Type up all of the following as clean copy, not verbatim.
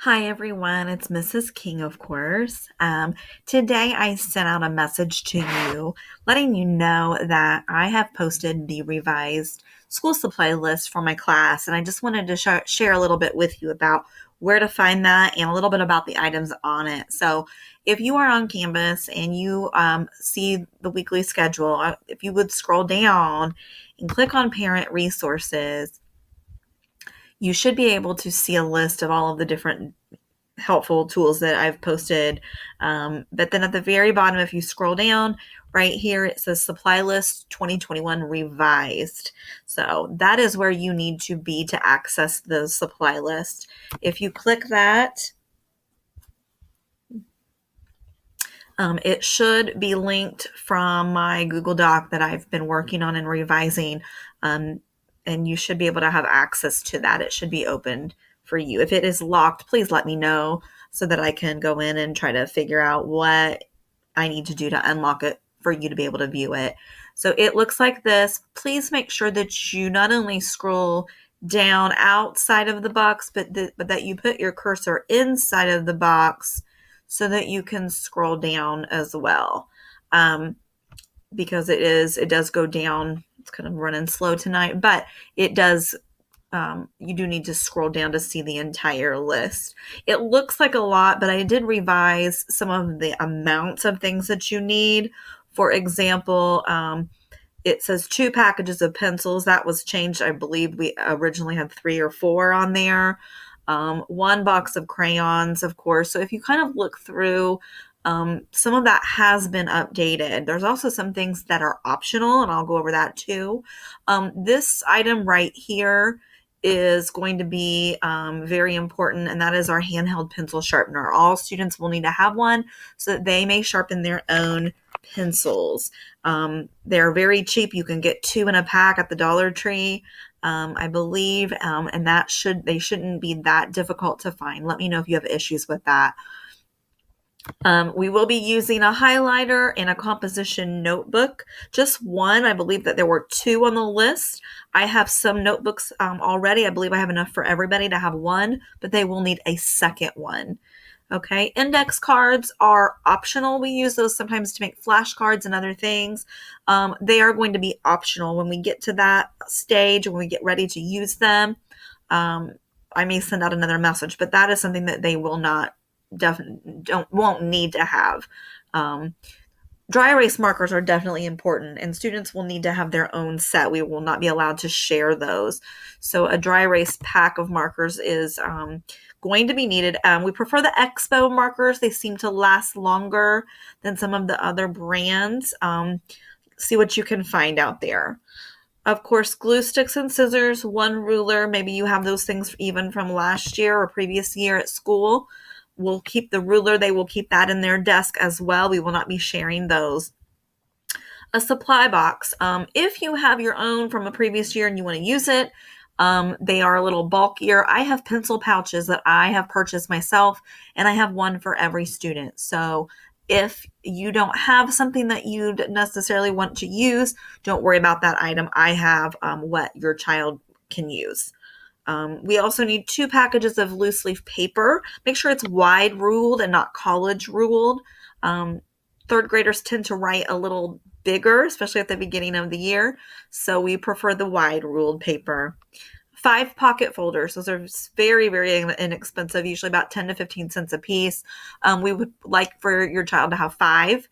Hi everyone, it's Mrs. King, of course. Today I sent out a message to you letting you know that I have posted the revised school supply list for my class, and I just wanted to share a little bit with you about where to find that and a little bit about the items on it. So, if you are on campus and you see the weekly schedule, if you would scroll down and click on Parent Resources, you should be able to see a list of all of the different helpful tools that I've posted. But then at the very bottom, if you scroll down right here, it says Supply List 2021 Revised. So that is where you need to be to access the supply list. If you click that, it should be linked from my Google Doc that I've been working on and revising. And you should be able to have access to that. It should be opened for you. If it is locked, please let me know so that I can go in and try to figure out what I need to do to unlock it for you to be able to view it. So it looks like this. Please make sure that you not only scroll down outside of the box, but that you put your cursor inside of the box so that you can scroll down as well. Because it does go down. It's kind of running slow tonight, but it does. You do need to scroll down to see the entire list. It looks like a lot, but I did revise some of the amounts of things that you need. For example, it says 2 packages of pencils. That was changed. I believe we originally had 3 or 4 on there. 1 box of crayons, of course. So if you kind of look through, some of that has been updated. There's also some things that are optional, and I'll go over that too. This item right here is going to be very important, and that is our handheld pencil sharpener. All students will need to have one so that they may sharpen their own pencils. They're very cheap. You can get 2 in a pack at the Dollar Tree, I believe, and they shouldn't be that difficult to find. Let me know if you have issues with that. We will be using a highlighter and a composition notebook. Just one. I believe that there were 2 on the list. I have some notebooks already. I believe I have enough for everybody to have one, but they will need a second one. Okay, index cards are optional. We use those sometimes to make flashcards and other things. They are going to be optional when we get to that stage, when we get ready to use them. I may send out another message, but that is something that they will not won't need to have. Dry erase markers are definitely important, and students will need to have their own set. We will not be allowed to share those. So a dry erase pack of markers is going to be needed. We prefer the Expo markers. They seem to last longer than some of the other brands. See what you can find out there. Of course, glue sticks and scissors, 1 ruler. Maybe you have those things even from last year or previous year at school. We'll keep the ruler. They will keep that in their desk as well. We will not be sharing those. A supply box. If you have your own from a previous year and you want to use it, they are a little bulkier. I have pencil pouches that I have purchased myself, and I have one for every student. So if you don't have something that you'd necessarily want to use, don't worry about that item. I have what your child can use. We also need 2 packages of loose leaf paper. Make sure it's wide ruled and not college ruled. 3rd graders tend to write a little bigger, especially at the beginning of the year. So we prefer the wide ruled paper. 5 pocket folders. Those are very, very inexpensive, usually about 10 to 15 cents a piece. We would like for your child to have 5.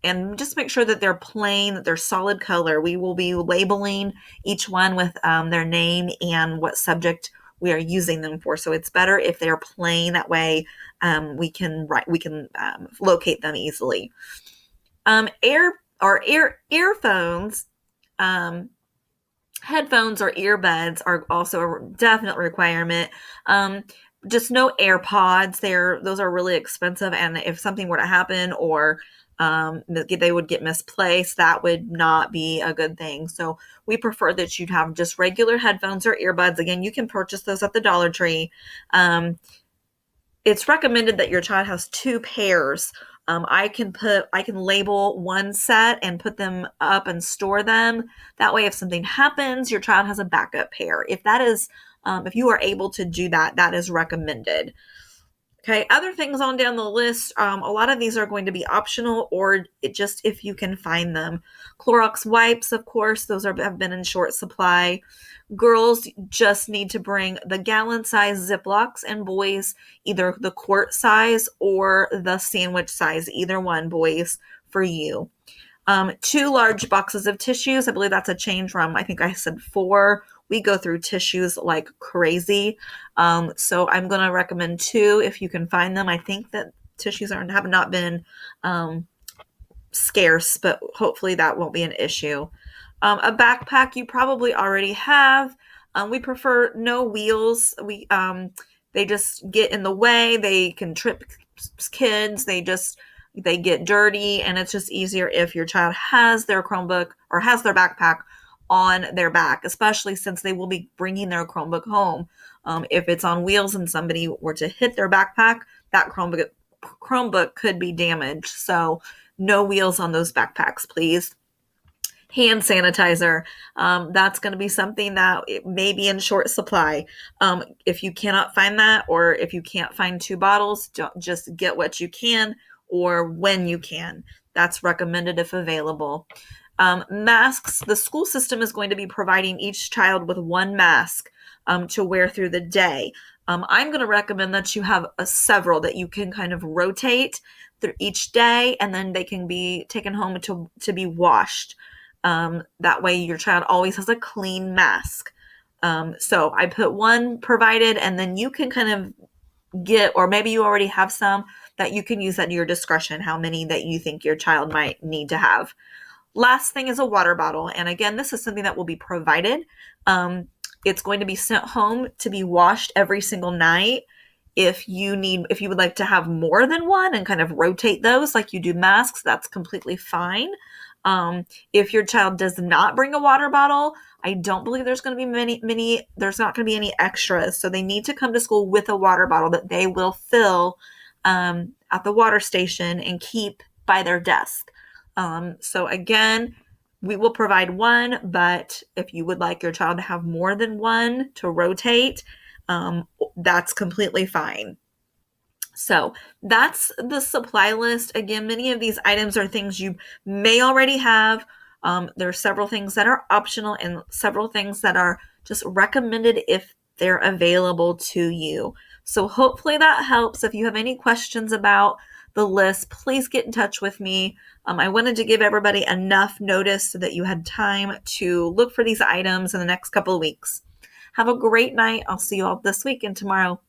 And just make sure that they're plain, that they're solid color. We will be labeling each one with their name and what subject we are using them for. So it's better if they're plain. That way we can locate them easily. Earphones, headphones or earbuds are also a definite requirement. Just no AirPods. Those are really expensive, and if something were to happen or they would get misplaced, that would not be a good thing. So we prefer that you'd have just regular headphones or earbuds. Again, you can purchase those at the Dollar Tree. It's recommended that your child has 2 pairs. I can label 1 set and put them up and store them. That way, if something happens, your child has a backup pair. If that is If you are able to do that, that is recommended. Okay, other things on down the list, a lot of these are going to be optional or just if you can find them. Clorox wipes, of course, those have been in short supply. Girls just need to bring the gallon size Ziplocs, and boys either the quart size or the sandwich size, either one, boys, for you. 2 large boxes of tissues. I believe that's a change from, I think I said 4. We go through tissues like crazy. So I'm going to recommend 2 if you can find them. I think that tissues have not been scarce, but hopefully that won't be an issue. A backpack you probably already have. We prefer no wheels. They just get in the way. They can trip kids. They get dirty, and it's just easier if your child has their Chromebook or has their backpack on their back, especially since they will be bringing their Chromebook home. If it's on wheels and somebody were to hit their backpack, that Chromebook could be damaged. So no wheels on those backpacks, please. Hand sanitizer. That's going to be something that it may be in short supply. If you cannot find that, or if you can't find 2 bottles, just get what you can or when you can. That's recommended if available. Masks. The school system is going to be providing each child with 1 mask to wear through the day. I'm going to recommend that you have several that you can kind of rotate through each day, and then they can be taken home to be washed. That way your child always has a clean mask. So I put 1 provided, and then you can kind of get, or maybe you already have some that you can use at your discretion, how many that you think your child might need to have. Last thing is a water bottle. And again, this is something that will be provided. It's going to be sent home to be washed every single night. If you would like to have more than 1 and kind of rotate those like you do masks, that's completely fine. If your child does not bring a water bottle, I don't believe there's going to be there's not going to be any extras. So they need to come to school with a water bottle that they will fill at the water station and keep by their desk. So again, we will provide 1, but if you would like your child to have more than 1 to rotate, that's completely fine. So that's the supply list. Again, many of these items are things you may already have. There are several things that are optional and several things that are just recommended if they're available to you. So hopefully that helps. If you have any questions about the list, please get in touch with me. I wanted to give everybody enough notice so that you had time to look for these items in the next couple of weeks. Have a great night. I'll see you all this week and tomorrow.